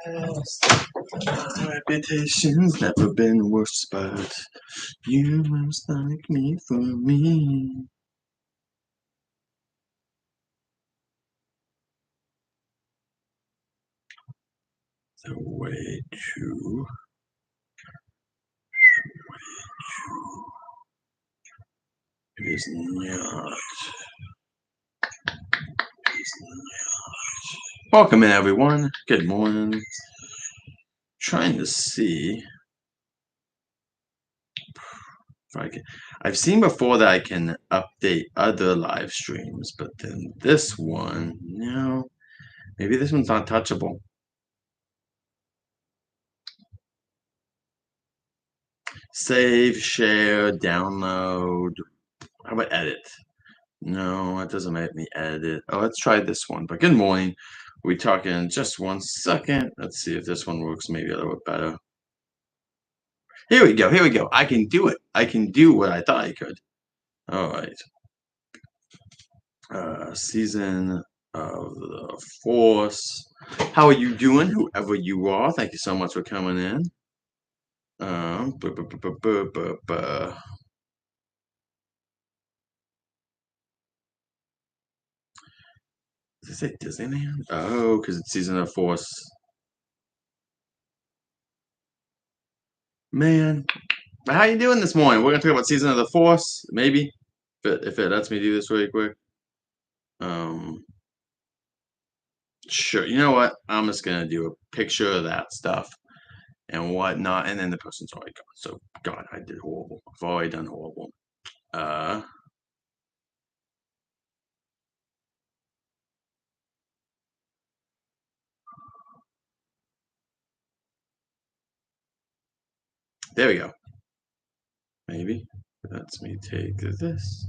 My reputation's never been worse, but you must like me for me. The way to it is not. Welcome in, everyone. Good morning. Trying to see if I can. I've seen before that I can update other live streams, but then this one, no. Maybe this one's not touchable. Save, share, download. How about edit? No, it doesn't let me edit. Oh, let's try this one. But good morning. We're talking in just 1 second. Let's see if this one works maybe a little bit better. Here we go. Here we go. I can do it. I can do what I thought I could. All right. Season of the Force. How are you doing, whoever you are? Thank you so much for coming in. Does it say Disneyland? Oh, because it's Season of the Force. Man, how you doing this morning? We're gonna talk about Season of the Force, maybe, if it lets me do this really quick. Sure. You know what? I'm just gonna do a picture of that stuff and whatnot, and then the person's already gone. So, God, I did horrible. I've already done horrible. There we go. Maybe. Lets me take this.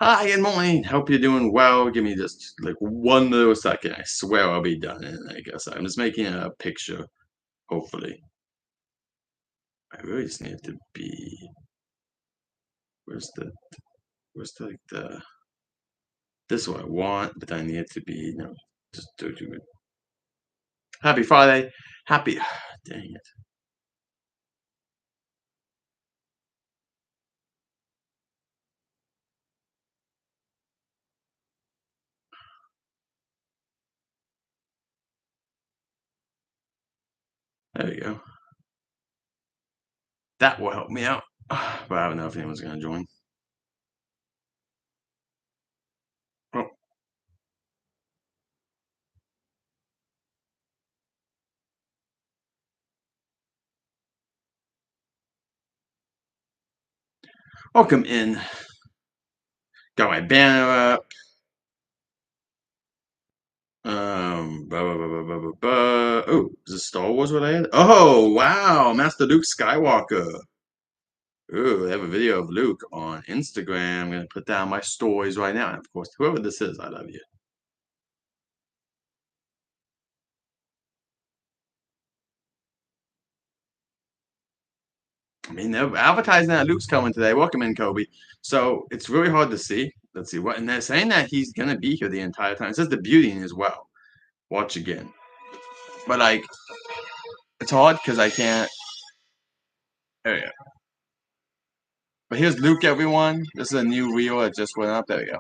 Hi, good morning. Hope you're doing well. Give me just like 1 little second. I swear I'll be done. And I guess I'm just making a picture, hopefully. I really just need it to be. Where's like the. This is what I want, but I need it to be. No, just do it. Happy Friday. Happy. Dang it. There you go. That will help me out. But I don't know if anyone's going to join. Oh. Welcome in. Got my banner up. Oh, is this Star Wars related? Oh, wow, Master Luke Skywalker. Ooh, they have a video of Luke on Instagram. I'm gonna put down my stories right now. And of course, whoever this is, I love you. I mean, they're advertising that Luke's coming today. Welcome in, Kobe. So it's really hard to see. Let's see what, and they're saying that he's gonna be here the entire time. It says the beauty as well. Watch again, but like, it's hard because I can't. There we go. But here's Luke, everyone. This is a new reel that just went up. There we go.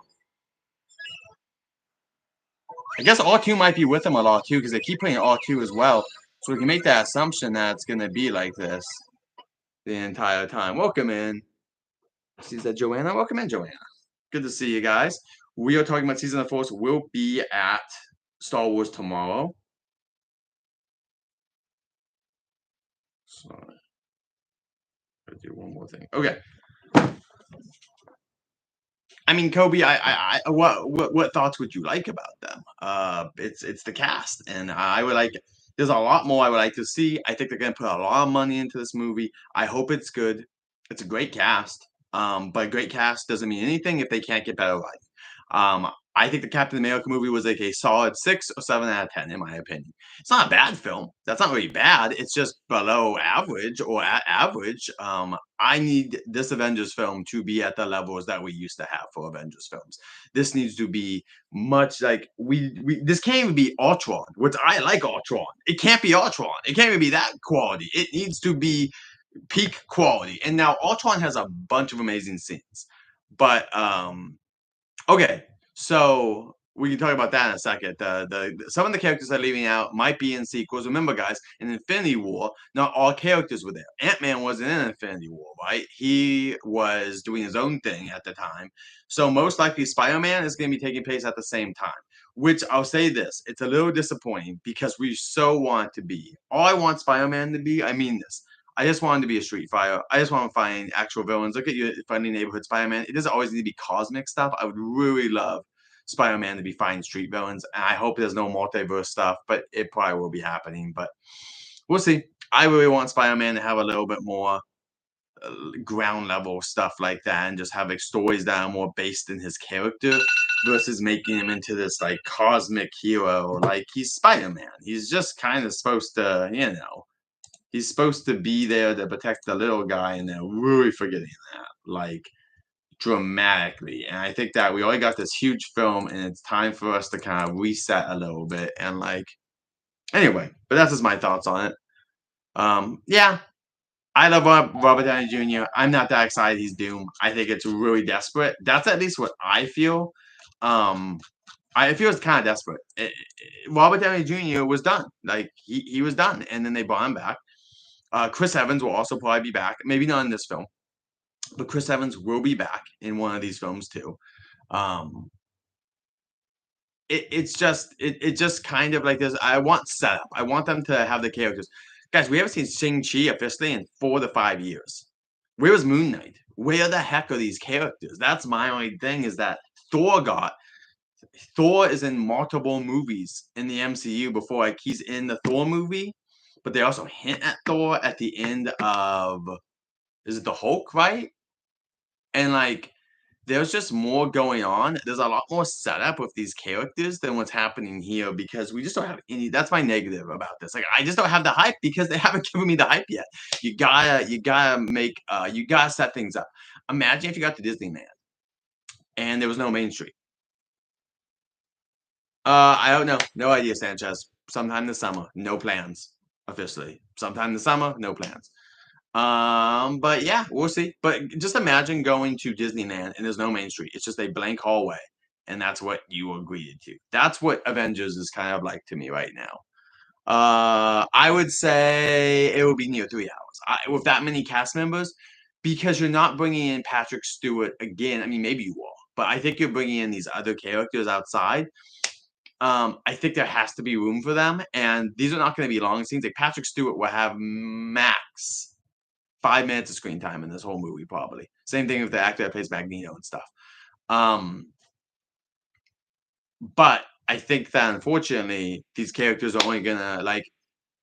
I guess R2 might be with him a lot too, because they keep putting R2 as well. So we can make that assumption that it's gonna be like this the entire time. Welcome in. Is that Joanna? Welcome in, Joanna. Good to see you guys. We are talking about Season of the Force. We'll be at Star Wars tomorrow. Sorry. I'll do one more thing. Okay. I mean, Kobe, what thoughts would you like about them? It's the cast, and I would like. There's a lot more I would like to see. I think they're gonna put a lot of money into this movie. I hope it's good. It's a great cast. But a great cast doesn't mean anything if they can't get better writing. I think the Captain America movie was like a solid 6 or 7 out of 10 in my opinion. It's not a bad film. That's not really bad. It's just below average or average. I need this Avengers film to be at the levels that we used to have for Avengers films. This needs to be much like we this can't even be Ultron, which I like Ultron. It can't be Ultron. It can't even be that quality. It needs to be peak quality. And now Ultron has a bunch of amazing scenes. But okay, so we can talk about that in a second. The some of the characters they're leaving out might be in sequels. Remember, guys, in Infinity War, not all characters were there. Ant-Man wasn't in Infinity War, right? He was doing his own thing at the time. So most likely Spider-Man is going to be taking place at the same time. Which I'll say this, it's a little disappointing because we so want it to be. All I want Spider-Man to be, I mean this. I just want him to be a Street Fighter. I just want to find actual villains. Look at your Friendly Neighborhood Spider-Man. It doesn't always need to be cosmic stuff. I would really love Spider-Man to be finding street villains. And I hope there's no multiverse stuff, but it probably will be happening. But we'll see. I really want Spider-Man to have a little bit more ground level stuff like that and just have like stories that are more based in his character versus making him into this like cosmic hero. Like he's Spider-Man. He's just kind of supposed to, he's supposed to be there to protect the little guy, and they're really forgetting that, like dramatically. And I think that we already got this huge film, and it's time for us to kind of reset a little bit. And like, anyway, but that's just my thoughts on it. Yeah, I love Robert Downey Jr. I'm not that excited he's Doom. I think it's really desperate. That's at least what I feel. Um, I feel it's kind of desperate. Robert Downey Jr. was done. Like he was done, and then they brought him back. Chris Evans will also probably be back. Maybe not in this film, but Chris Evans will be back in one of these films too. Um, it just kind of like this. I want setup. I want them to have the characters. Guys, we haven't seen Shang-Chi officially in 4 to 5 years. Where was Moon Knight? Where the heck are these characters? That's my only thing is that Thor got Thor is in multiple movies in the MCU before like he's in the Thor movie, but they also hint at Thor at the end of is it the Hulk, right? And like there's just more going on. There's a lot more setup with these characters than what's happening here because we just don't have any. That's my negative about this. Like I just don't have the hype because they haven't given me the hype yet. You gotta set things up. Imagine if you got to Disneyland and there was no Main Street. I don't know. No idea, Sanchez. Sometime this summer. No plans officially. Sometime this summer. No plans. But yeah, we'll see. But just imagine going to Disneyland and there's no Main Street. It's just a blank hallway, and that's what you agreed to. That's what Avengers is kind of like to me right now. I would say it would be near 3 hours with that many cast members because you're not bringing in Patrick Stewart again. I mean, maybe you will, but I think you're bringing in these other characters outside. I think there has to be room for them, and these are not going to be long scenes. Like Patrick Stewart will have max 5 minutes of screen time in this whole movie, probably. Same thing with the actor that plays Magneto and stuff. Um, but I think that unfortunately, these characters are only gonna like.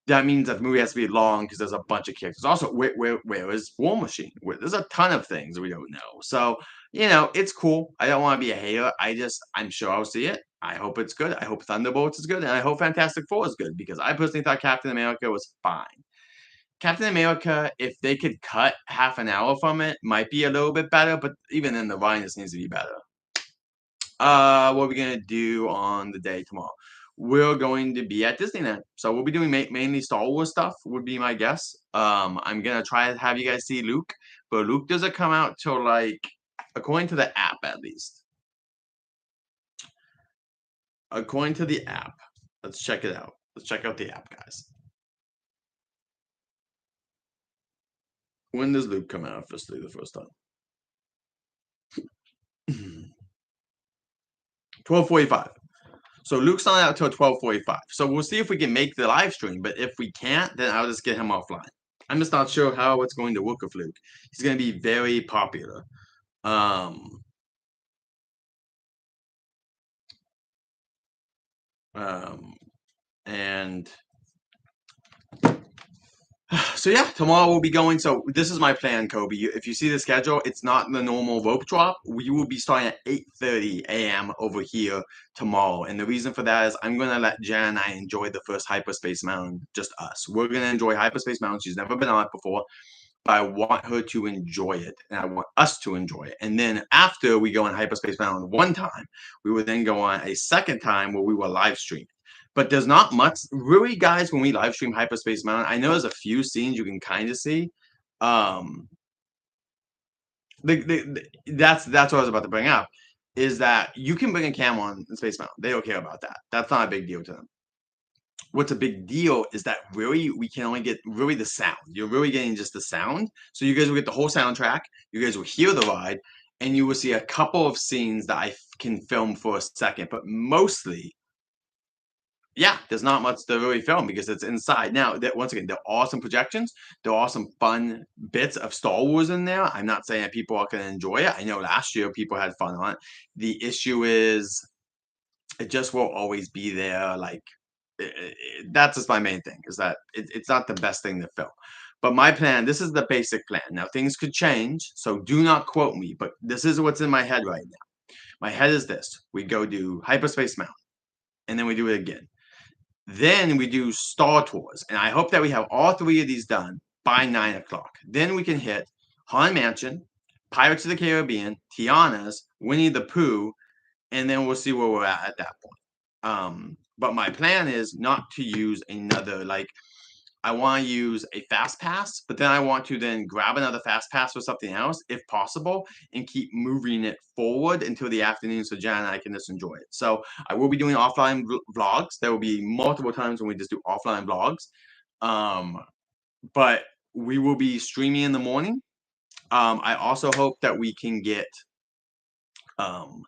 That means that the movie has to be long because there's a bunch of characters. Also, where is War Machine? There's a ton of things we don't know. So it's cool. I don't want to be a hater. I'm sure I'll see it. I hope it's good. I hope Thunderbolts is good, and I hope Fantastic Four is good because I personally thought Captain America was fine. Captain America, if they could cut half an hour from it, might be a little bit better, but even then, the writing just needs to be better. What are we gonna do on the day tomorrow? We're going to be at Disneyland, so we'll be doing mainly Star Wars stuff. Would be my guess. I'm gonna try to have you guys see Luke, but Luke doesn't come out till like, according to the app at least. According to the app, let's check it out. Let's check out the app, guys. When does Luke come out officially the first time? 12:45. So Luke's not out till 12:45. So we'll see if we can make the live stream. But if we can't, then I'll just get him offline. I'm just not sure how it's going to work with Luke. He's going to be very popular. Um, um, and So yeah, tomorrow we'll be going. So this is my plan, Kobe. If you see the schedule, it's not the normal rope drop. We will be starting at 8:30 a.m. over here tomorrow. And the reason for that is I'm gonna let Jan and I enjoy the first Hyperspace Mountain, just us. We're gonna enjoy Hyperspace Mountain. She's never been on it before, but I want her to enjoy it, and I want us to enjoy it. And then after we go on Hyperspace Mountain one time, we would then go on a second time where we will live stream. But there's not much, really, guys. When we live stream Hyperspace Mountain, I know there's a few scenes you can kind of see. Um, that's what I was about to bring up, is that you can bring a camera on Space Mountain. They don't care about that. That's not a big deal to them. What's a big deal is that really we can only get really the sound. You're really getting just the sound. So you guys will get the whole soundtrack. You guys will hear the ride, and you will see a couple of scenes that I can film for a second. But mostly, yeah, there's not much to really film because it's inside. Now, that once again, there are some projections. There are some fun bits of Star Wars in there. I'm not saying that people are going to enjoy it. I know last year people had fun on it. The issue is it just won't always be there. Like that's just my main thing is that it's not the best thing to film. But my plan, this is the basic plan. Now things could change, so do not quote me. But this is what's in my head right now. My head is this: we go do Hyperspace Mountain, and then we do it again. Then we do Star Tours, and I hope that we have all three of these done by 9 o'clock. Then we can hit Haunted Mansion, Pirates of the Caribbean, Tiana's, Winnie the Pooh, and then we'll see where we're at that point. But my plan is not to use another, like, I want to use a fast pass, but then I want to then grab another fast pass for something else, if possible, and keep moving it forward until the afternoon so Jan and I can just enjoy it. So I will be doing offline vlogs. There will be multiple times when we just do offline vlogs. Um, but we will be streaming in the morning. I also hope that we can get um,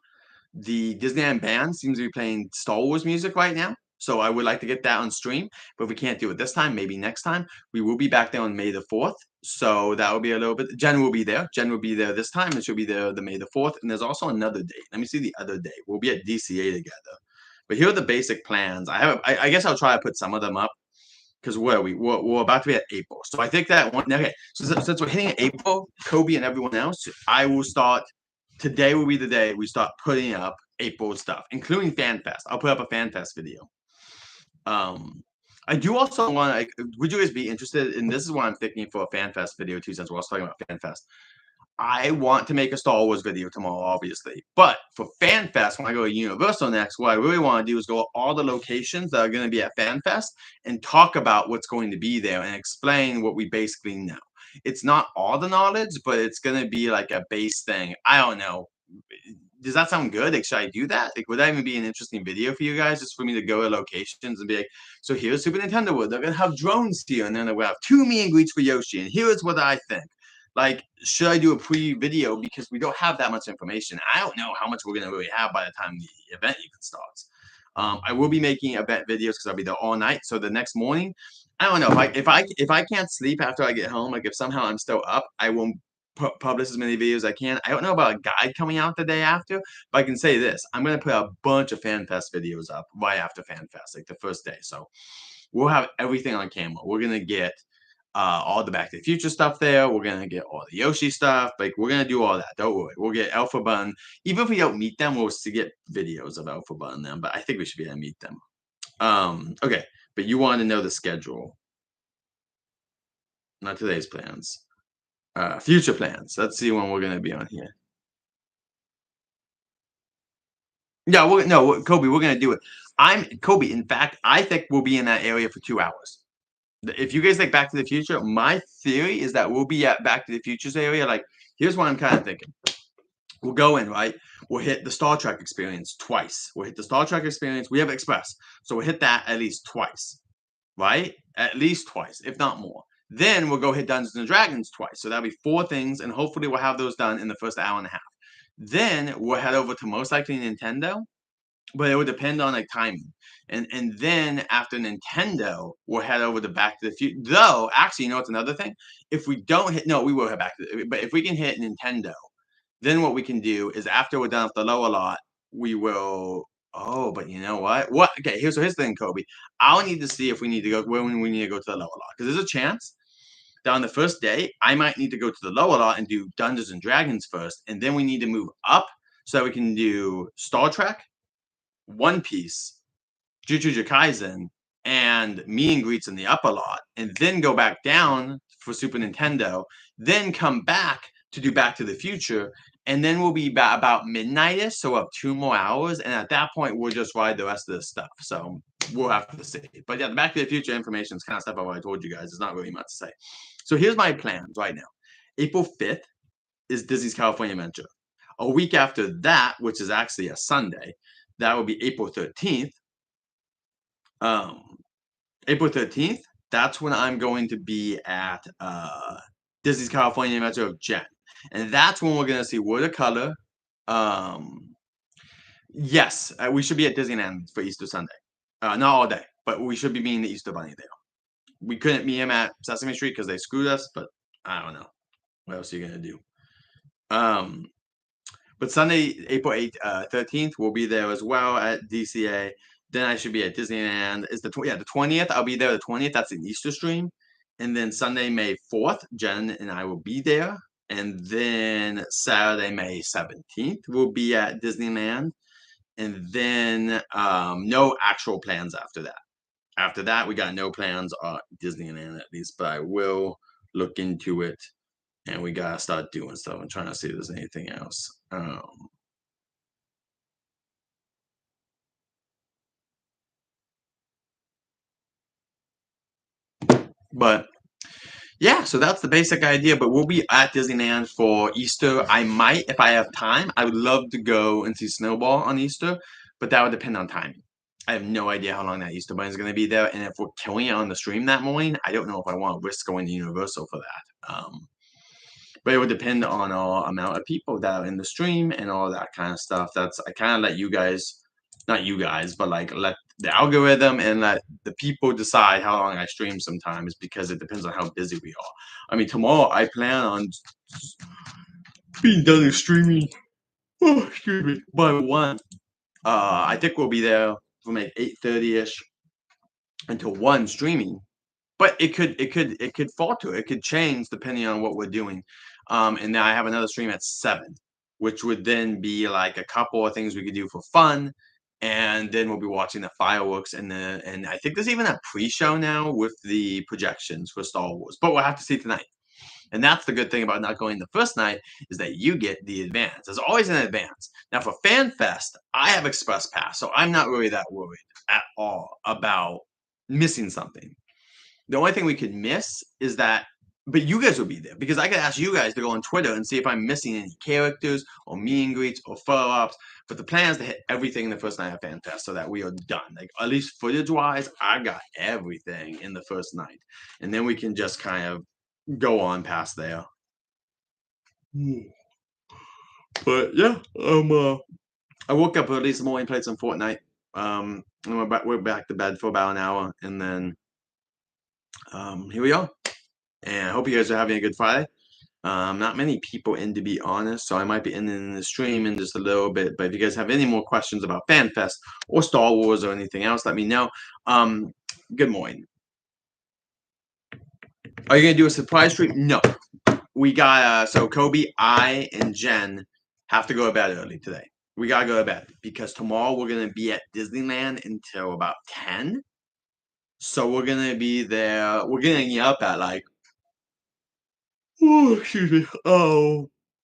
the Disneyland band seems to be playing Star Wars music right now. So I would like to get that on stream. But if we can't do it this time, maybe next time. We will be back there on May the 4th. So that will be a little bit. Jen will be there. Jen will be there this time, and she'll be there the May the 4th. And there's also another date. Let me see the other day. We'll be at DCA together. But here are the basic plans. I guess I'll try to put some of them up because where are we? We're about to be at April. So I think that one. Okay. So since we're hitting April, Kobe and everyone else, I will start. Today will be the day we start putting up April stuff, including FanFest. I'll put up a FanFest video. I do also want to. Like, would you guys be interested? And this is what I'm thinking for a FanFest video too, since we're also talking about FanFest. I want to make a Star Wars video tomorrow, obviously. But for FanFest, when I go to Universal next, what I really want to do is go to all the locations that are going to be at FanFest and talk about what's going to be there and explain what we basically know. It's not all the knowledge, but it's going to be like a base thing. I don't know. Does that sound good? Like, should I do that? Like, would that even be an interesting video for you guys? Just for me to go to locations and be like, so here's Super Nintendo World. They're gonna have drones here, and then we'll have two meet and greets for Yoshi. And here's what I think. Like, should I do a pre-video because we don't have that much information? I don't know how much we're gonna really have by the time the event even starts. I will be making event videos because I'll be there all night. So the next morning, I don't know if I can't sleep after I get home. Like if somehow I'm still up, I won't publish as many videos as I can. I don't know about a guide coming out the day after, but I can say this: I'm gonna put a bunch of FanFest videos up right after FanFest, like the first day. So we'll have everything on camera. We're gonna get all the Back to the Future stuff there. We're gonna get all the Yoshi stuff. Like we're gonna do all that. Don't worry. We'll get Alpha Bun. Even if we don't meet them, we'll still get videos of Alpha Bun and them. But I think we should be able to meet them. Okay. But you want to know the schedule, not today's plans. Future plans. Let's see when we're gonna be on here. Yeah, no, Kobe, we're gonna do it. I'm Kobe. In fact, I think we'll be in that area for 2 hours. If you guys like Back to the Future, my theory is that we'll be at Back to the Future's area. Like, here's what I'm kind of thinking. We'll go in, right? We'll hit the Star Trek experience twice. We'll hit the Star Trek experience. We have Express. So we'll hit that at least twice, right? At least twice, if not more. Then we'll go hit Dungeons and Dragons twice. So that'll be 4 things, and hopefully we'll have those done in the first hour and a half. Then we'll head over to most likely Nintendo, but it would depend on like timing. And then after Nintendo, we'll head over to Back to the Future. Though, actually, you know what's another thing? If we don't hit, no, we will head back to but if we can hit Nintendo, then what we can do is after we're done with the lower lot, we will. Oh, but you know what? What? Okay, here's the thing, Kobe. I'll need to see if we need to go when we need to go to the lower lot because there's a chance. that on the first day, I might need to go to the lower lot and do Dungeons and Dragons first, and then we need to move up so that we can do Star Trek, One Piece, Jujutsu Kaisen, and meet and greets in the upper lot, and then go back down for Super Nintendo, then come back to do Back to the Future, and then we'll be about midnightish, so we'll have 2 more hours, and at that point, we'll just ride the rest of this stuff. So we'll have to see. But yeah, the Back to the Future information is kind of stuff I already told you guys. There's not really much to say. So here's my plans right now. April 5th is Disney's California Adventure. A week after that, which is actually a Sunday, that will be April 13th. Um, April 13th, that's when I'm going to be at Disney's California Adventure of Jen. And that's when we're going to see Watercolor. Um, yes, we should be at Disneyland for Easter Sunday. Not all day, but we should be meeting the Easter Bunny there. We couldn't meet him at Sesame Street because they screwed us, but I don't know. What else are you going to do? But Sunday, April 13th, we'll be there as well at DCA. Then I should be at Disneyland. Is the 20th? I'll be there the 20th. That's an Easter stream. And then Sunday, May 4th, Jen and I will be there. And then Saturday, May 17th, we'll be at Disneyland. And then no actual plans after that. After that, we got no plans at Disneyland at least, but I will look into it. And we gotta start doing stuff. I'm trying to see if there's anything else. But yeah, so that's the basic idea. But we'll be at Disneyland for Easter. I might, if I have time, I would love to go and see Snowball on Easter, but that would depend on timing. I have no idea how long that Easter Bunny is going to be there, and if we're killing it on the stream that morning, I don't know if I want to risk going to Universal for that. But it would depend on our amount of people that are in the stream and all that kind of stuff. That's I kind of let you guys, not you guys, but like let the algorithm and let the people decide how long I stream sometimes because it depends on how busy we are. I mean, tomorrow I plan on being done with streaming. Oh, excuse me. By 1. I think we'll be there from like 8:30ish until 1 streaming. But it could falter. It could change depending on what we're doing. And then I have another stream at 7, which would then be like a couple of things we could do for fun. And then we'll be watching the fireworks and I think there's even a pre-show now with the projections for Star Wars. But we'll have to see tonight. And that's the good thing about not going the first night is that you get the advance. There's always an advance. Now for Fan Fest, I have Express Pass, so I'm not really that worried at all about missing something. The only thing we could miss is that, but you guys will be there because I could ask you guys to go on Twitter and see if I'm missing any characters or meet and greets or photo ops. But the plan is to hit everything in the first night of Fan Fest so that we are done. Like at least footage wise, I got everything in the first night, and then we can just kind of go on past there. But yeah, I woke up early this morning, played some Fortnite. And we're back to bed for about an hour, and then here we are. And I hope you guys are having a good Friday. Not many people in, to be honest, so I might be ending the stream in just a little bit. But if you guys have any more questions about FanFest or Star Wars or anything else, let me know. Good morning. Are you gonna do a surprise stream? No. We got so Kobe, I, and Jen have to go to bed early today. We gotta go to bed because tomorrow we're gonna be at Disneyland until about 10. So we're gonna be there. We're gonna get up at like, oh, excuse me,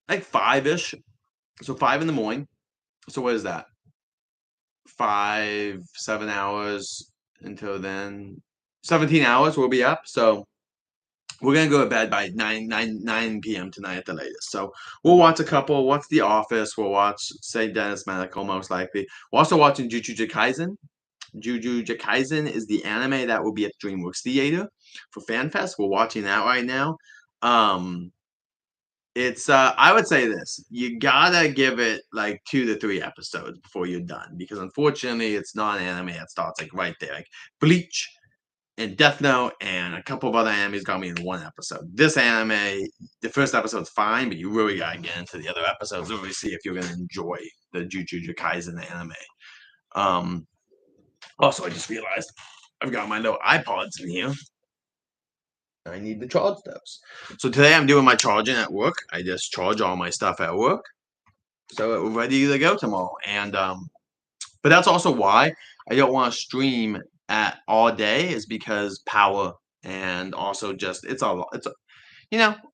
like 5-ish. So 5 in the morning. So what is that? 5, 7 hours until then. 17 hours we'll be up. So we're gonna go to bed by 9 p.m. tonight at the latest. So we'll watch a couple. Watch The Office. We'll watch St. Dennis Medical most likely. We're also watching Jujutsu Kaisen. Jujutsu Kaisen is the anime that will be at DreamWorks Theater for FanFest. We're watching that right now. It's I would say this. You gotta give it like 2 to 3 episodes before you're done because unfortunately it's not an anime that starts like right there. Like Bleach and Death Note and a couple of other animes got me in 1 episode. This anime, the first episode's fine, but you really gotta get into the other episodes to really see if you're gonna enjoy the Jujutsu Kaisen anime. Also, I just realized I've got my little iPods in here. I need to charge those. So today I'm doing my charging at work. I just charge all my stuff at work, so we're ready to go tomorrow. And but that's also why I don't want to stream at all day, is because power, and also just it's a lot.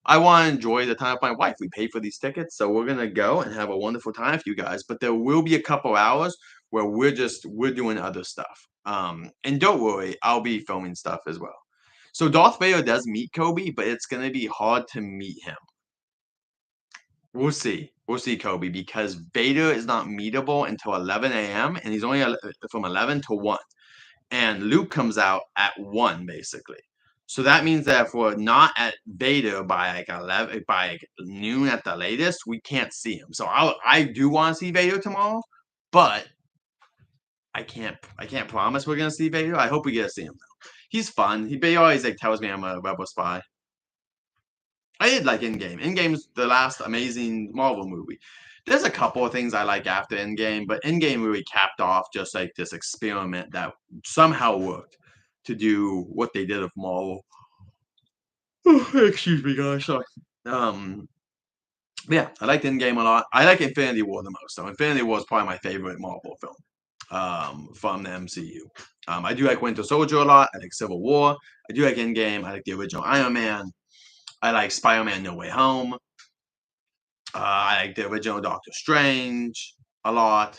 I want to enjoy the time with my wife. We pay for these tickets, so we're gonna go and have a wonderful time with you guys. But there will be a couple hours where we're doing other stuff. And don't worry, I'll be filming stuff as well. So Darth Vader does meet Kobe, but it's gonna be hard to meet him. We'll see. We'll see, Kobe, because Vader is not meetable until 11 a.m. and he's only from 11 to 1. And Luke comes out at 1, basically. So that means that if we're not at Vader by like 11, by like noon at the latest, we can't see him. So I do want to see Vader tomorrow, but I can't promise we're gonna see Vader. I hope we get to see him though. He's fun. He always like tells me I'm a rebel spy. I did like Endgame. Endgame's the last amazing Marvel movie. There's a couple of things I like after Endgame, but Endgame really capped off just like this experiment that somehow worked to do what they did with Marvel. Excuse me, guys. Sorry. Um, yeah, I liked Endgame a lot. I like Infinity War the most. So Infinity War is probably my favorite Marvel film from the MCU. I do like Winter Soldier a lot. I like Civil War. I do like Endgame. I like the original Iron Man. I like Spider-Man No Way Home. I like the original Doctor Strange a lot.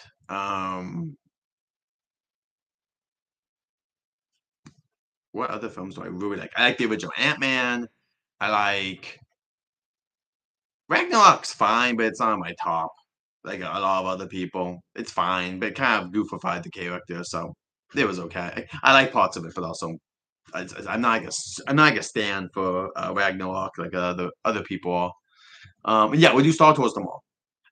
What other films do I really like? I like the original Ant-Man. I like Ragnarok's fine, but it's not on my top. Like a lot of other people, it's fine, but it kind of goofified the character, so it was okay. I like parts of it, but also I'm not like I'm not like a stan for Ragnarok like other people are. Yeah, we'll do Star Tours tomorrow.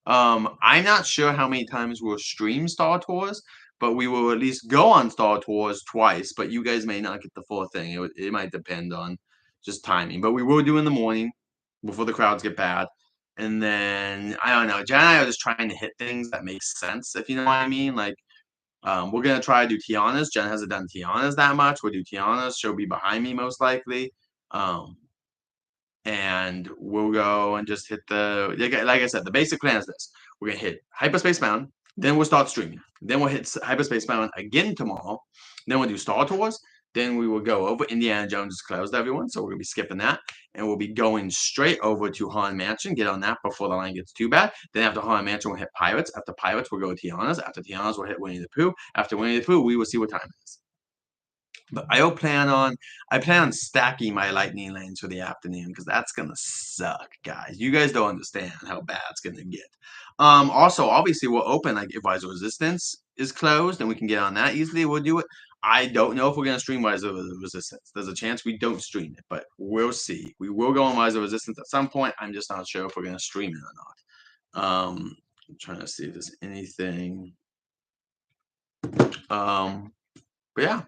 I'm not sure how many times we'll stream Star Tours, but we will at least go on Star Tours twice. But you guys may not get the full thing. It might depend on just timing. But we will do in the morning before the crowds get bad. And then I don't know. Jen and I are just trying to hit things that make sense, if you know what I mean. Like we're gonna try to do Tiana's. Jen hasn't done Tiana's that much. We'll do Tiana's. She'll be behind me most likely. Um, and we'll go and just hit the like I said, the basic plan is this. We're gonna hit Hyperspace Mountain, then we'll start streaming. Then we'll hit Hyperspace Mountain again tomorrow. Then we'll do Star Tours. Then we will go over Indiana Jones is closed, everyone. So we're gonna be skipping that. And we'll be going straight over to Haunted Mansion, get on that before the line gets too bad. Then after Haunted Mansion, we'll hit Pirates. After Pirates, we'll go to Tiana's. After Tiana's, we'll hit Winnie the Pooh. After Winnie the Pooh, we will see what time it is. But I plan on stacking my lightning lanes for the afternoon because that's gonna suck, guys. You guys don't understand how bad it's gonna get. Also, obviously, we'll open like if Rise of Resistance is closed and we can get on that easily, we'll do it. I don't know if we're gonna stream Rise of Resistance. There's a chance we don't stream it, but we'll see. We will go on Rise of Resistance at some point. I'm just not sure if we're gonna stream it or not. I'm trying to see if there's anything. But yeah.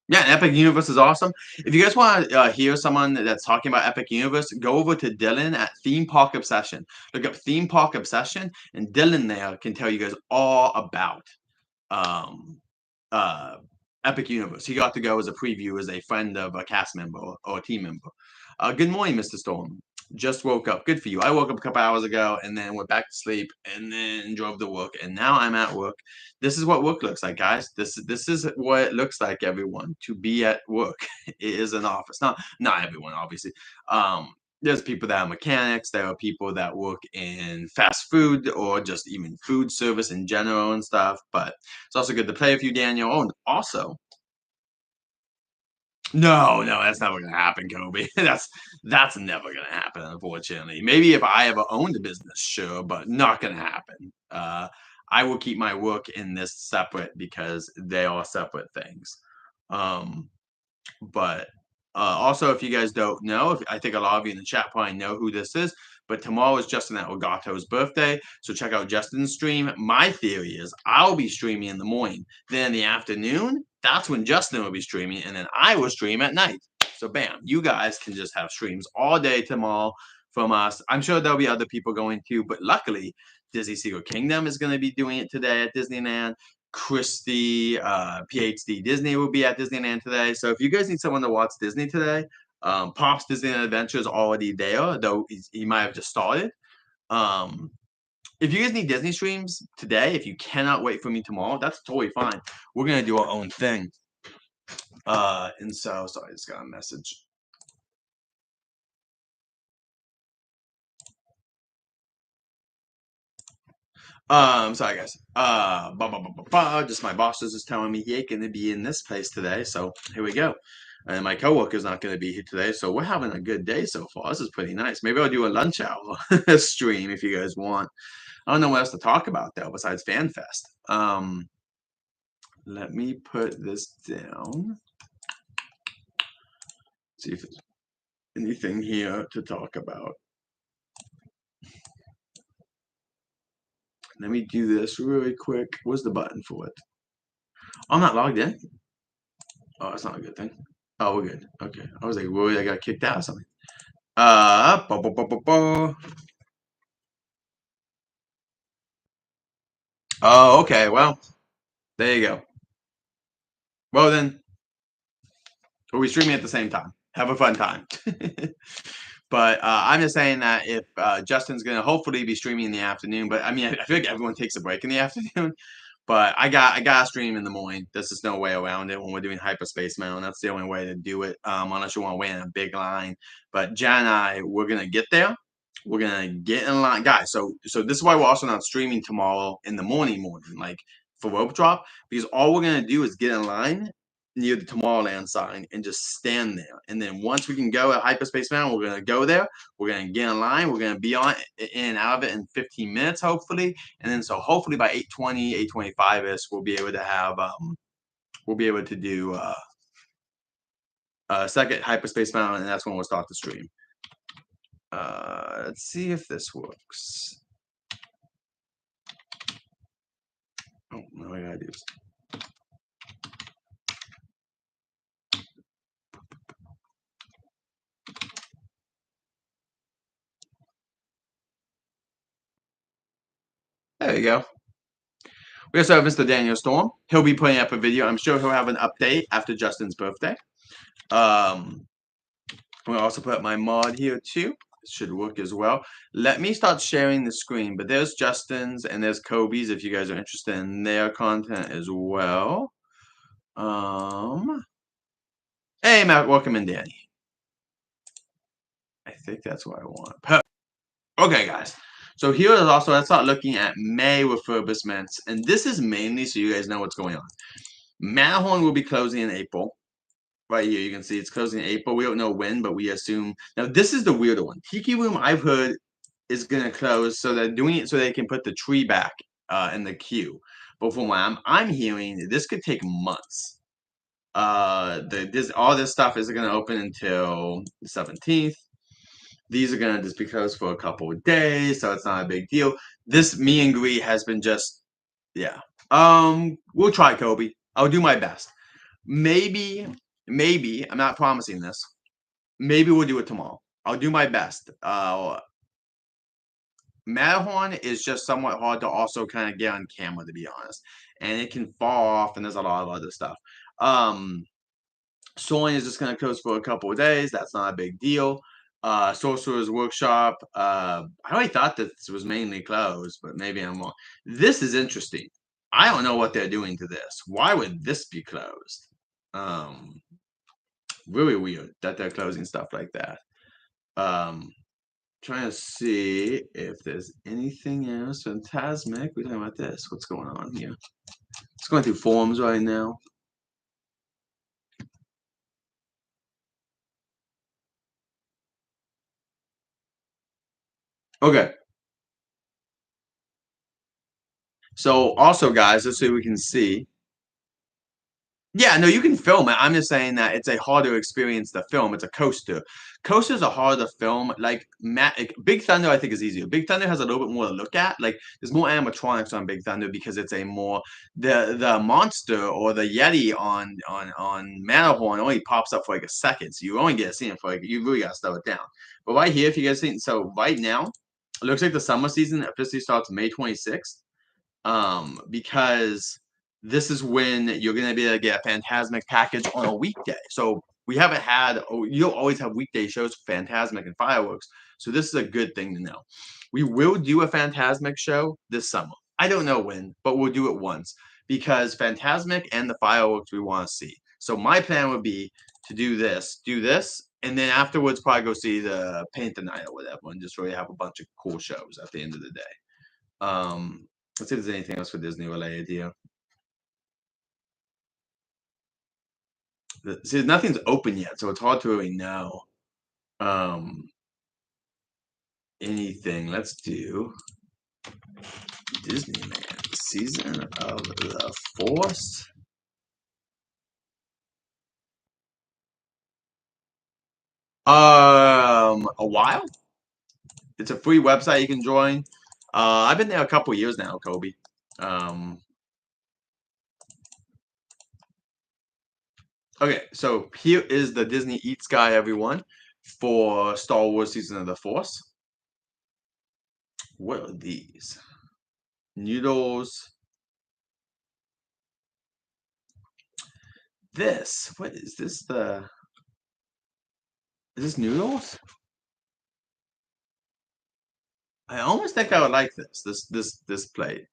Yeah, and Epic Universe is awesome. If you guys want to hear someone that's talking about Epic Universe, go over to Dylan at Theme Park Obsession. Look up Theme Park Obsession, and Dylan there can tell you guys all about um, uh, Epic Universe. He got to go as a preview as a friend of a cast member or a team member. Good morning, Mr. Storm. Just woke up. Good for you. I woke up a couple hours ago and then went back to sleep and then drove to work. And now I'm at work. This is what work looks like, guys. This is what it looks like, everyone, to be at work. It is an office. Not everyone, obviously. There's people that are mechanics. There are people that work in fast food or just even food service in general and stuff. But it's also good to play with you, Daniel. Oh, and also, no, that's never gonna happen, Kobe. That's never gonna happen, unfortunately. Maybe if I ever owned a business, sure, but not gonna happen. I will keep my work in this separate because they are separate things. Um, but also, if you guys don't know, I think a lot of you in the chat probably know who this is, but tomorrow is Justin Elgato's birthday, so check out Justin's stream. My theory is I'll be streaming in the morning. Then in the afternoon, that's when Justin will be streaming, and then I will stream at night. So bam, you guys can just have streams all day tomorrow from us. I'm sure there'll be other people going too, but luckily, Disney Secret Kingdom is going to be doing it today at Disneyland. Christy, PhD Disney will be at Disneyland today. So if you guys need someone to watch Disney today, Pop's Disneyland Adventure is already there, though he might have just started. Um, if you guys need Disney streams today, if you cannot wait for me tomorrow, that's totally fine. We're gonna do our own thing. And so sorry, I just got a message. Sorry guys. Just my boss is just telling me he ain't gonna be in this place today, so here we go. And my coworker's not gonna be here today, so we're having a good day so far. This is pretty nice. Maybe I'll do a lunch hour stream if you guys want. I don't know what else to talk about though besides FanFest. Let me put this down. See if there's anything here to talk about. Let me do this really quick. Where's the button for it? I'm not logged in. Oh, that's not a good thing. Oh, we're good. Okay. I was like, whoa, I got kicked out or something. Bo, bo, bo, bo, bo. Oh, okay. Well, there you go. Well, then, we'll be streaming at the same time. Have a fun time. But I'm just saying that if Justin's going to hopefully be streaming in the afternoon, but I mean, I feel like everyone takes a break in the afternoon. But I got to stream in the morning. There's just no way around it when we're doing Hyperspace Mountain. That's the only way to do it, unless you want to wait in a big line. But Jan and I, we're going to get there. We're going to get in line. Guys, so this is why we're also not streaming tomorrow in the morning, like for Rope Drop, because all we're going to do is get in line near the Tomorrowland sign and just stand there. And then once we can go at Hyperspace Mountain, we're going to go there. We're going to get in line. We're going to be in and out of it in 15 minutes, hopefully. And then so hopefully by 8:20, 8:25ish, we'll be able to have do second Hyperspace Mountain, and that's when we'll start the stream. Let's see if this works. Oh, no, I gotta do this. There you go. We also have Mr. Daniel Storm. He'll be putting up a video. I'm sure he'll have an update after Justin's birthday. We'll also put up my mod here too. It should work as well. Let me start sharing the screen. But there's Justin's and there's Kobe's if you guys are interested in their content as well. Hey, Matt, welcome in, Danny. I think that's what I want. Okay, guys. So here is also, let's start looking at May refurbishments. And this is mainly so you guys know what's going on. Matterhorn will be closing in April. Right here, you can see it's closing in April. We don't know when, but we assume. Now, this is the weirder one. Tiki Room, I've heard, is going to close. So they're doing it so they can put the tree back in the queue. But from what I'm hearing, this could take months. All this stuff isn't going to open until the 17th. These are going to just be closed for a couple of days, so it's not a big deal. This meet and greet has been just, yeah. We'll try, Kobe. I'll do my best. Maybe, I'm not promising this. Maybe we'll do it tomorrow. I'll do my best. Matterhorn is just somewhat hard to also kind of get on camera, to be honest. And it can fall off, and there's a lot of other stuff. Soaring is just going to close for a couple of days. That's not a big deal. Sorcerer's Workshop. I already thought this was mainly closed, but maybe I'm wrong. This is interesting. I don't know what they're doing to this. Why would this be closed? Really weird that they're closing stuff like that. Trying to see if there's anything else. Phantasmic. We're talking about this. What's going on here? It's going through forums right now. Okay. So also, guys, let's see if we can see. Yeah, no, you can film it. I'm just saying that it's a harder experience to film. It's a coaster. Coasters are harder to film. Like Big Thunder, I think is easier. Big Thunder has a little bit more to look at. Like there's more animatronics on Big Thunder because it's a more the monster or the Yeti on Matterhorn only pops up for like a second, so you only get to see it for like you really gotta slow it down. But right here, if you guys see, so right now, it looks like the summer season officially starts May 26th. Because this is when you're going to be able to get a Phantasmic package on a weekday. So We haven't had oh, you'll always have weekday shows for Fantasmic and fireworks, so this is a good thing to know. We will do a Fantasmic show this summer. I don't know when, but we'll do it once because Fantasmic and the fireworks we wanna see. So my plan would be to do this, and then afterwards probably go see the paint the night or whatever, and just really have a bunch of cool shows at the end of the day. Let's see if there's anything else for Disney related here. See, nothing's open yet, so it's hard to really know um, anything. Let's do Disneyland Season of the Force. A while. It's a free website you can join. I've been there a couple years now, Kobe. Um, okay, so here is the Disney Eats guy, everyone, for Star Wars Season of the Force. What are these? Noodles. This. What is this? Is this noodles? I almost think I would like this. This plate.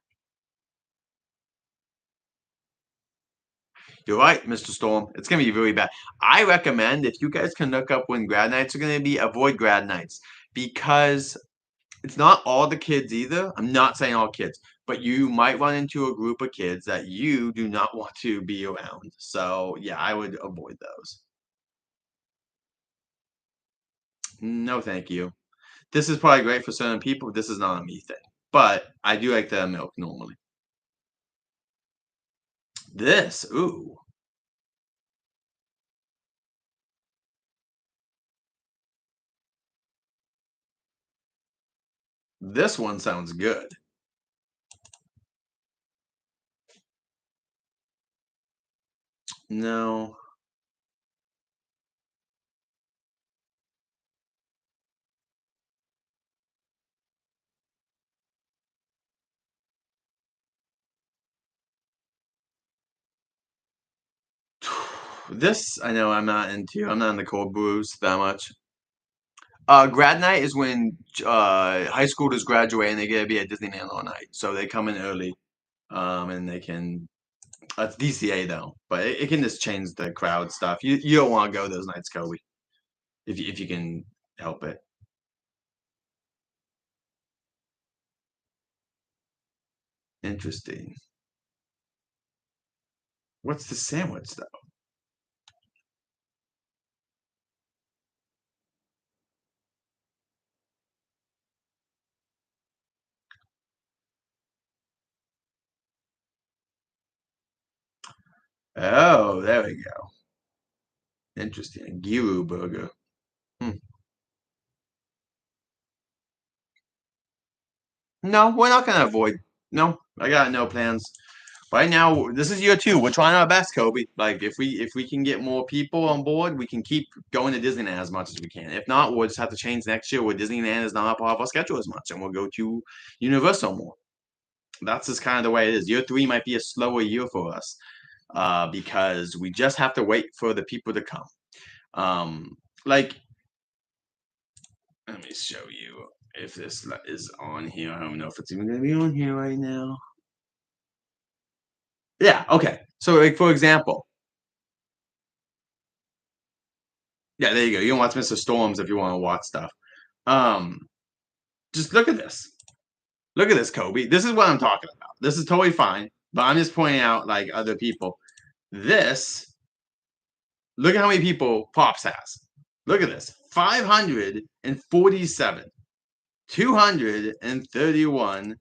You're right, Mr. Storm. It's gonna be really bad. I recommend if you guys can look up when grad nights are gonna be, avoid grad nights because it's not all the kids either. I'm not saying all kids, but you might run into a group of kids that you do not want to be around. So yeah, I would avoid those. No, thank you. This is probably great for certain people. This is not a me thing, but I do like the milk normally. This, ooh, this one sounds good. No. This I know I'm not into. I'm not in the cold brews that much. Grad night is when high schoolers graduate and they get to be at Disneyland all night. So they come in early, and they can. It's DCA though, but it can just change the crowd stuff. You don't want to go those nights, Kobe, if you can help it. Interesting. What's the sandwich though? Oh, there we go. Interesting. Gyro burger. Hmm. No, we're not gonna avoid. No, I got no plans. Right now, this is year two. We're trying our best, Kobe. Like if we can get more people on board, we can keep going to Disneyland as much as we can. If not, we'll just have to change next year where Disneyland is not a part of our schedule as much, and we'll go to Universal more. That's just kind of the way it is. Year three might be a slower year for us because we just have to wait for the people to come. Like, let me show you if this is on here. I don't know if it's even going to be on here right now. Yeah. Okay. So, like for example, yeah, there you go. You can watch Mr. Storms if you want to watch stuff. Um, just look at this. Look at this, Kobe. This is what I'm talking about. This is totally fine, but I'm just pointing out like other people. This, look at how many people Pops has. Look at this. 547, 231.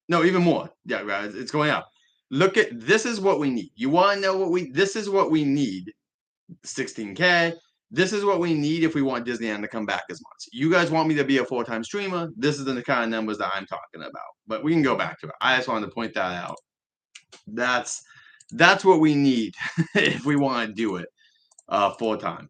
No, even more. Yeah, right. It's going up. Look at this is what we need. You want to know what we this is what we need 16K. This is what we need if we want Disneyland to come back as much. You guys want me to be a full-time streamer. This is the kind of numbers that I'm talking about. But we can go back to it. I just wanted to point that out. That's that's what we need if we want to do it full time.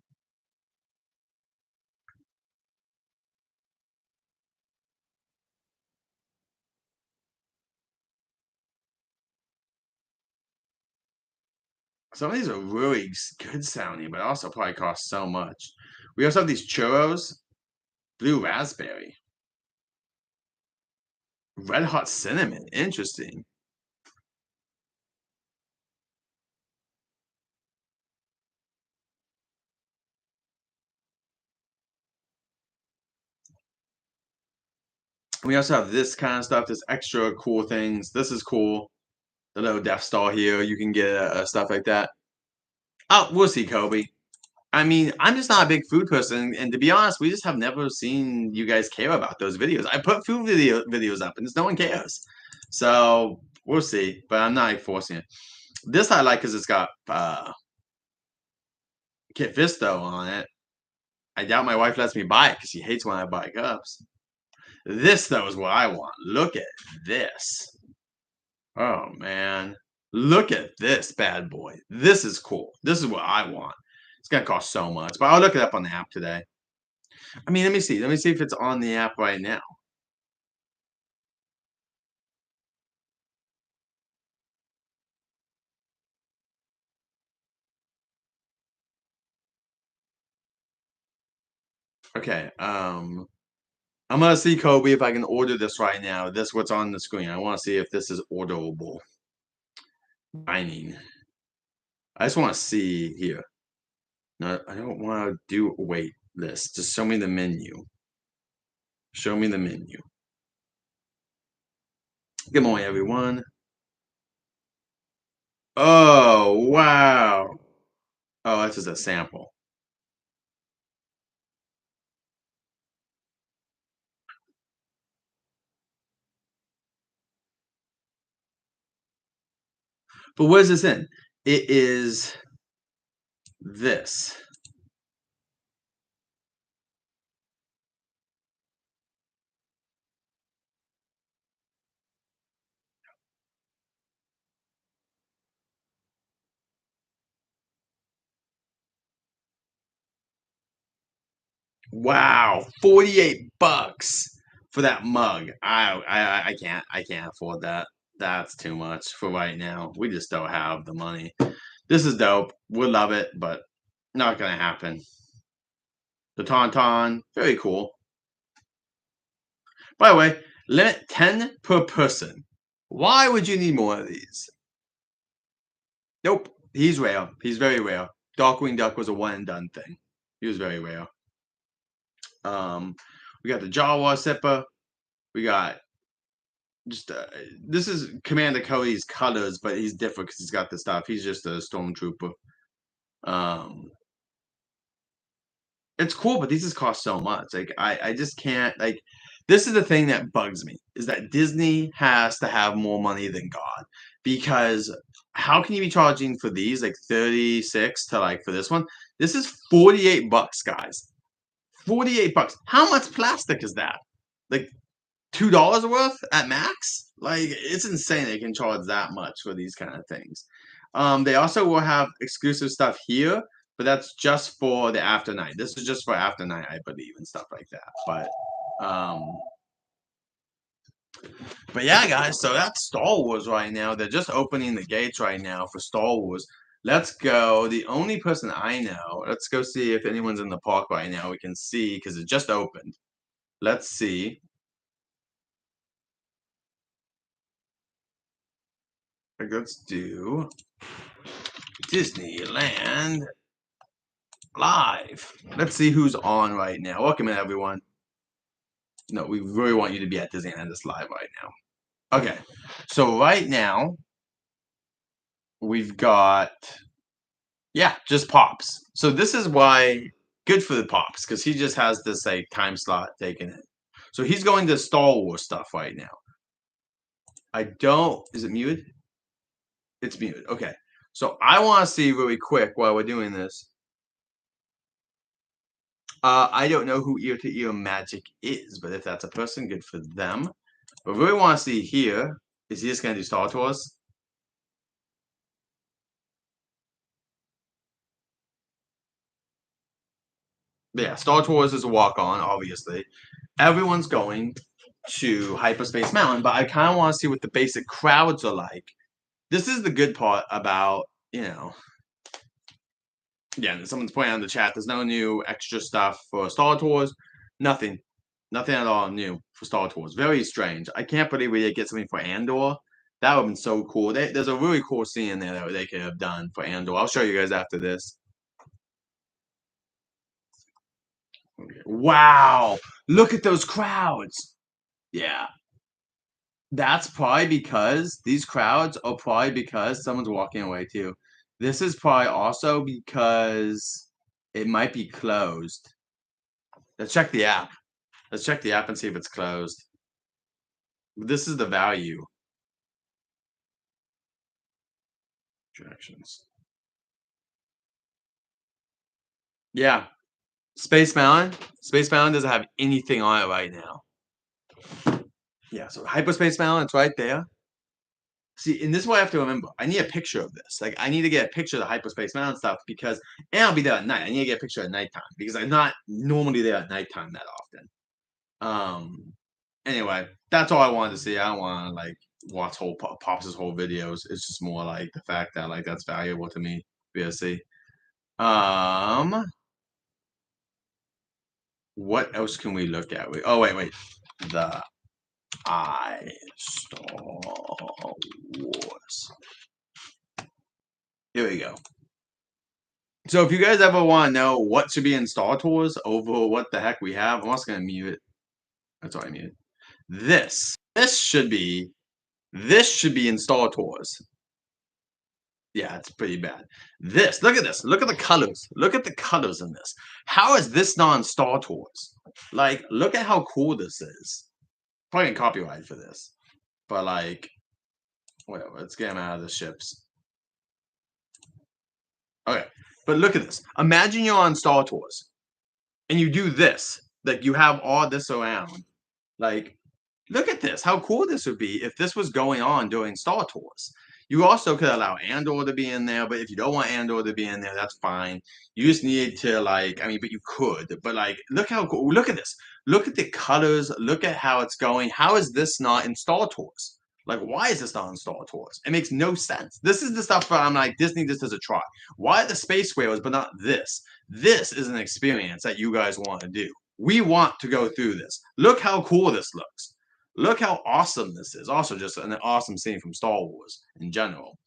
Some of these are really good sounding, but also probably cost so much. We also have these churros, blue raspberry, red hot cinnamon. Interesting. We also have this kind of stuff, this extra cool things. This is cool. The little Death Star here. You can get stuff like that. Oh, we'll see, Kobe. I mean, I'm just not a big food person, and to be honest, we just have never seen you guys care about those videos. I put food videos up, and just no one cares. So we'll see, but I'm not like, forcing it. This I like because it's got Kit Fisto on it. I doubt my wife lets me buy it because she hates when I buy cups. This though is what I want. Look at this. Oh man, look at this bad boy. This is cool. This is what I want. It's gonna cost so much, but I'll look it up on the app today. I mean, let me see. Let me see if it's on the app right now. Okay. I'm gonna see Kobe if I can order this right now. This what's on the screen. I want to see if this is orderable. Dining. I just want to see here. No, I don't want to do wait list. Just show me the menu. Show me the menu. Good morning, everyone. Oh wow. Oh, that's just a sample. But what is this in? It is this. Wow, 48 bucks for that mug. I can't afford that. That's too much for right now. We just don't have the money. This is dope. Would love it, but not gonna happen. The Tauntaun, very cool. By the way, limit 10 per person. Why would you need more of these? Nope. He's rare. He's very rare. Darkwing Duck was a one and done thing. He was very rare. Um, we got the Jawa Sipper. We got just this is Commander Cody's colors, but he's different because he's got the stuff. He's just a stormtrooper. Um, it's cool, but these just cost so much. Like I just can't like. This is the thing that bugs me is that Disney has to have more money than God because how can you be charging for these like 36 to like for this one? This is 48 bucks, guys. 48 bucks. How much plastic is that? Like $2 worth at max? Like it's insane they can charge that much for these kind of things. They also will have exclusive stuff here, but that's just for the after night. This is just for after night, I believe, and stuff like that. But yeah, guys, so that's Star Wars right now. They're just opening the gates right now for Star Wars. Let's go. The only person I know, let's go see if anyone's in the park right now. We can see because it just opened. Let's see. Let's do Disneyland live. Let's see who's on right now. Welcome in, everyone. No, we really want you to be at Disneyland this live right now. Okay, so right now we've got just Pops. So this is why good for the Pops because he just has this like time slot taken in. So he's going to Star Wars stuff right now. I don't. Is it muted? It's muted. Okay. So I want to see really quick while we're doing this. I don't know who ear to ear magic is, but if that's a person, good for them. But really want to see here is he just going to do Star Tours? Yeah, Star Tours is a walk on, obviously. Everyone's going to Hyperspace Mountain, but I kind of want to see what the basic crowds are like. This is the good part about, Yeah, someone's pointing out in the chat, there's no new extra stuff for Star Tours. Nothing. Nothing at all new for Star Tours. Very strange. I can't believe we did get something for Andor. That would have been so cool. There's a really cool scene in there that they could have done for Andor. I'll show you guys after this. Okay. Wow! Look at those crowds! Yeah. That's probably because these crowds are probably because someone's walking away too. This is probably also because it might be closed. Let's check the app. Let's check the app and see if it's closed. This is the value. Directions. Yeah. Space Mountain. Space Mountain doesn't have anything on it right now. Yeah, so Hyperspace Mountain, it's right there. See, and this is what I have to remember. I need a picture of this. Like, I need to get a picture of the Hyperspace Mountain stuff because, and I'll be there at night. I need to get a picture at nighttime because I'm not normally there at nighttime that often. Anyway, that's all I wanted to see. I don't want to like watch Pops' whole videos. It's just more like the fact that like that's valuable to me. BSC. What else can we look at? Oh wait. The Star Wars. Here we go. So if you guys ever want to know what should be in Star Tours over what the heck we have, I'm also gonna mute it. That's why I muted. This should be in Star Tours. Yeah, it's pretty bad. Look at this. Look at the colors. Look at the colors in this. How is this not in Star Tours? Like, look at how cool this is. Probably getting copyrighted for this. But like, whatever. Let's get them out of the ships. Okay, but look at this. Imagine you're on Star Tours, and you do this. Like, you have all this around. Like, look at this. How cool this would be if this was going on during Star Tours. You also could allow Andor to be in there, but if you don't want Andor to be in there, that's fine. You just need to like, I mean, but you could. But like, look how cool. Look at this. Look at the colors. Look at how it's going. How is this not in Star Tours? Like, why is this not in Star Tours? It makes no sense. This is the stuff where I'm like, Disney just does a try. Why the space whales, but not this? This is an experience that you guys want to do. We want to go through this. Look how cool this looks. Look how awesome this is. Also, just an awesome scene from Star Wars in general.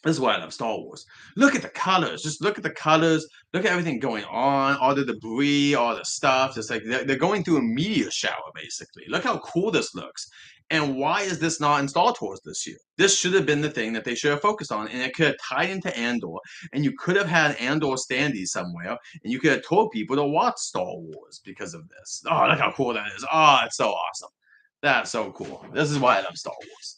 This is why I love Star Wars. Look at the colors. Just look at the colors. Look at everything going on. All the debris, all the stuff. Just like they're going through a meteor shower, basically. Look how cool this looks. And why is this not in Star Tours this year? This should have been the thing that they should have focused on. And it could have tied into Andor. And you could have had Andor standees somewhere. And you could have told people to watch Star Wars because of this. Oh, look how cool that is. Oh, it's so awesome. That's so cool. This is why I love Star Wars.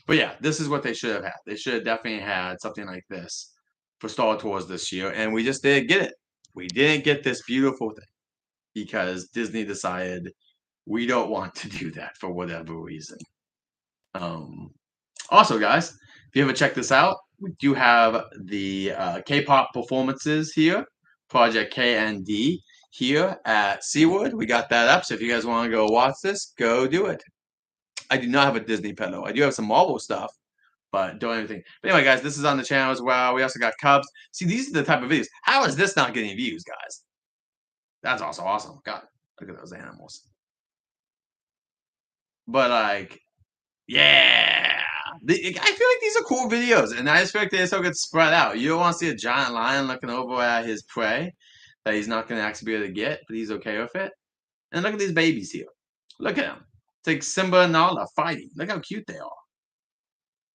But yeah, this is what they should have had. They should have definitely had something like this for Star Tours this year, and we just didn't get it. We didn't get this beautiful thing because Disney decided we don't want to do that for whatever reason. Also, guys, if you haven't checked this out, we do have the K-pop performances here, Project KND here at Seawood. We got that up, so if you guys want to go watch this, go do it. I do not have a Disney pet though. I do have some Marvel stuff, but don't anything. But anyway, guys, this is on the channel as well. We also got Cubs. See, these are the type of videos. How is this not getting views, guys? That's also awesome. God, look at those animals. But like, yeah. I feel like these are cool videos, and I just feel like they so get spread out. You don't want to see a giant lion looking over at his prey that he's not going to actually be able to get, but he's okay with it. And look at these babies here. Look at them. It's like Simba and Nala fighting. Look how cute they are.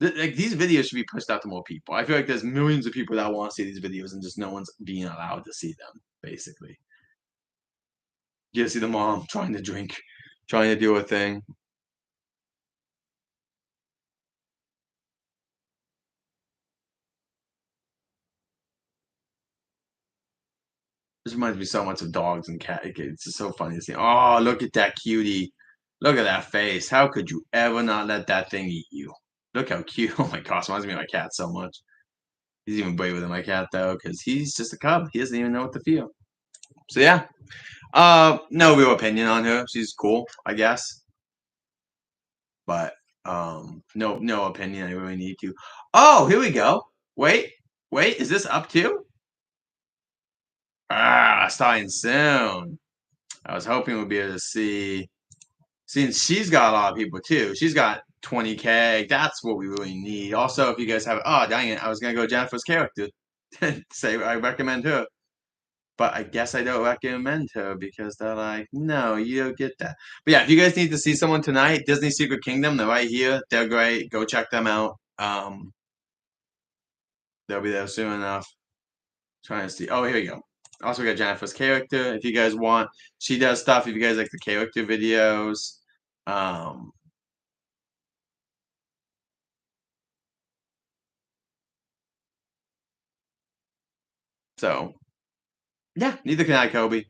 Like these videos should be pushed out to more people. I feel like there's millions of people that want to see these videos, and just no one's being allowed to see them. Basically, you see the mom trying to drink, trying to do a thing. This reminds me so much of dogs and cats. It's just so funny to see. Oh, look at that cutie. Look at that face. How could you ever not let that thing eat you? Look how cute. Oh my gosh, reminds me of my cat so much. He's even braver than my cat though, because he's just a cub. He doesn't even know what to feel. So yeah. No real opinion on her. She's cool, I guess. But no opinion I really need to. Oh, here we go. Wait. Wait, is this up too? Ah, starting soon. I was hoping we'd be able to see, since she's got a lot of people too. She's got 20K. That's what we really need. Also, if you guys have, oh dang it, I was gonna go Jennifer's character. Say I recommend her, but I guess I don't recommend her because they're like, no, you don't get that. But yeah, if you guys need to see someone tonight, Disney Secret Kingdom, they're right here. They're great. Go check them out. They'll be there soon enough. Trying to see. Oh, here we go. Also, we got Jennifer's character. If you guys want, she does stuff. If you guys like the character videos, um, so yeah, neither can I, Kobe.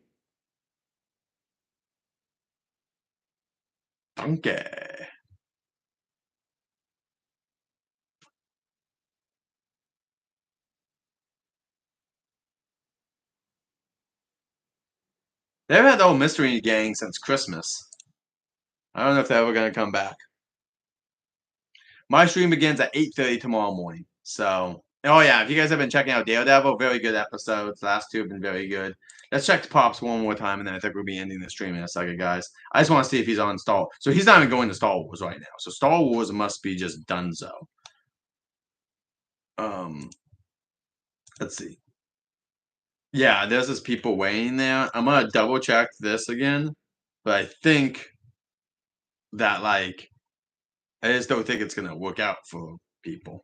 Donkey. They've had the whole mystery gang since Christmas. I don't know if they're ever gonna come back. My stream begins at 8:30 tomorrow morning. So, oh yeah, if you guys have been checking out Daredevil, very good episodes. The last two have been very good. Let's check Pops one more time, and then I think we'll be ending the stream in a second, guys. I just want to see if he's on Star. So he's not even going to Star Wars right now. So Star Wars must be just donezo. Um, let's see. Yeah, there's just people waiting there. I'm gonna double check this again, but I think that like I just don't think it's gonna work out for people.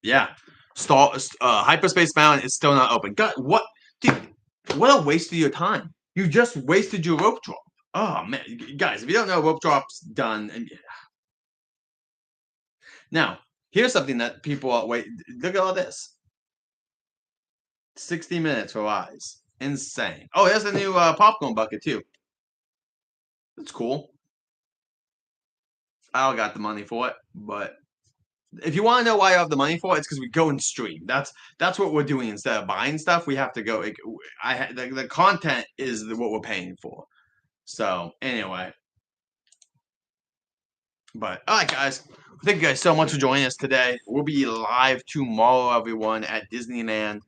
Yeah. Hyperspace Mountain is still not open. God, what dude, what a waste of your time. You just wasted your rope drop. Oh man, guys, if you don't know, rope drop's done. And now, here's something that people are wait. Look at all this. 60 minutes for eyes. Insane. Oh, there's a new popcorn bucket too. That's cool. I don't got the money for it, but if you want to know why I have the money for it, it's because we go and stream. That's what we're doing instead of buying stuff. We have to go. The content is what we're paying for. So anyway, but all right, guys. Thank you guys so much for joining us today. We'll be live tomorrow, everyone, at Disneyland.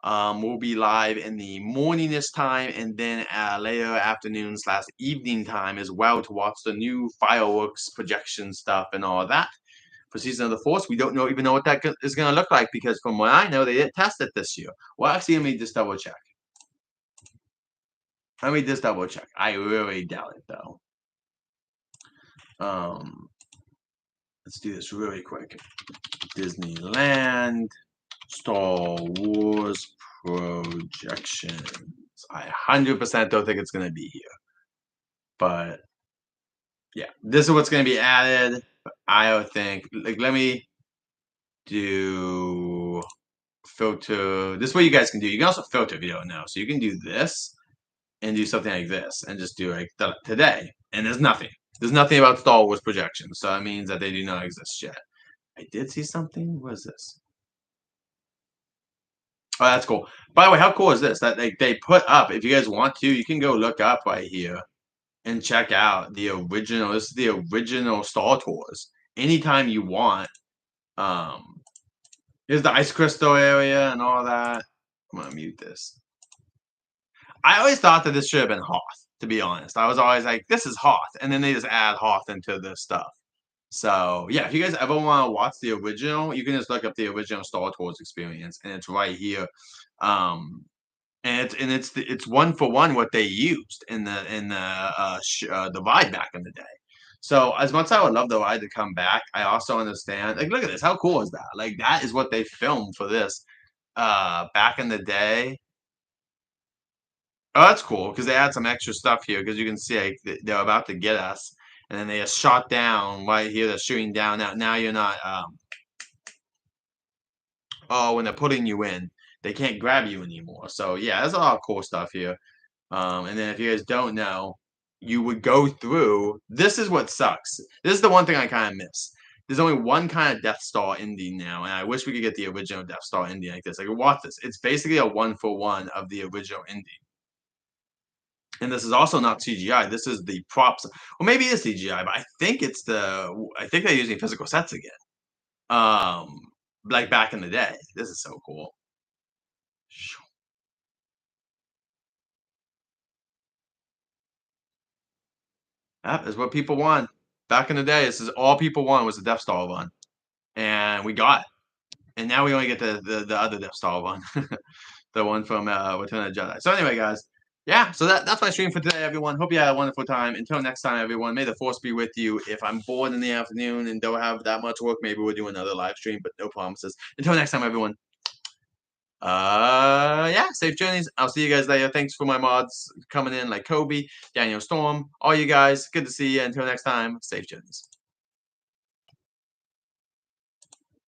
We'll be live in the morning this time, and then later afternoon/evening time as well to watch the new fireworks projection stuff and all of that for Season of the Force. We don't even know what that is going to look like because from what I know, they didn't test it this year. Well, actually, let me just double check. Let me just double check. I really doubt it though. Let's do this really quick. Disneyland Star Wars projections. I 100% don't think it's going to be here. But yeah, this is what's going to be added. I don't think. Like, let me do filter. This is what you guys can do. You can also filter if you don't know. So you can do this and do something like this and just do like today. And there's nothing. There's nothing about Star Wars projections. So that means that they do not exist yet. I did see something. What is this? Oh, that's cool. By the way, how cool is this? That they put up, if you guys want to, you can go look up right here and check out the original. This is the original Star Tours. Anytime you want. Um, here's the ice crystal area and all that. I'm gonna mute this. I always thought that this should have been Hoth, to be honest. I was always like, this is Hoth, and then they just add Hoth into this stuff. So yeah, if you guys ever want to watch the original, you can just look up the original Star Tours experience, and it's right here. And it's one for one what they used in the ride back in the day. So as much as I would love the ride to come back, I also understand. Like, look at this. How cool is that? Like, that is what they filmed for this back in the day. Oh, that's cool because they add some extra stuff here because you can see like they're about to get us, and then they just shot down right here. They're shooting down. Now you're not. Oh, when they're putting you in, they can't grab you anymore. So yeah, there's a lot of cool stuff here. And then if you guys don't know, you would go through. This is what sucks. This is the one thing I kind of miss. There's only one kind of Death Star ending now, and I wish we could get the original Death Star ending like this. Like, watch this. It's basically a one for one of the original ending. And this is also not CGI. This is the props. Well, maybe it is CGI, but I think it's I think they're using physical sets again. Um, like back in the day. This is so cool. That is what people want. Back in the day, this is all people wanted was the Death Star one, and we got it. And now we only get the other Death Star one, the one from Return of the Jedi. So anyway, guys, yeah. So that's my stream for today, everyone. Hope you had a wonderful time. Until next time, everyone. May the Force be with you. If I'm bored in the afternoon and don't have that much work, maybe we'll do another live stream, but no promises. Until next time, everyone. Yeah, safe journeys. I'll see you guys later. Thanks for my mods coming in, like Kobe, Daniel Storm, all you guys. Good to see you. Until next time, safe journeys.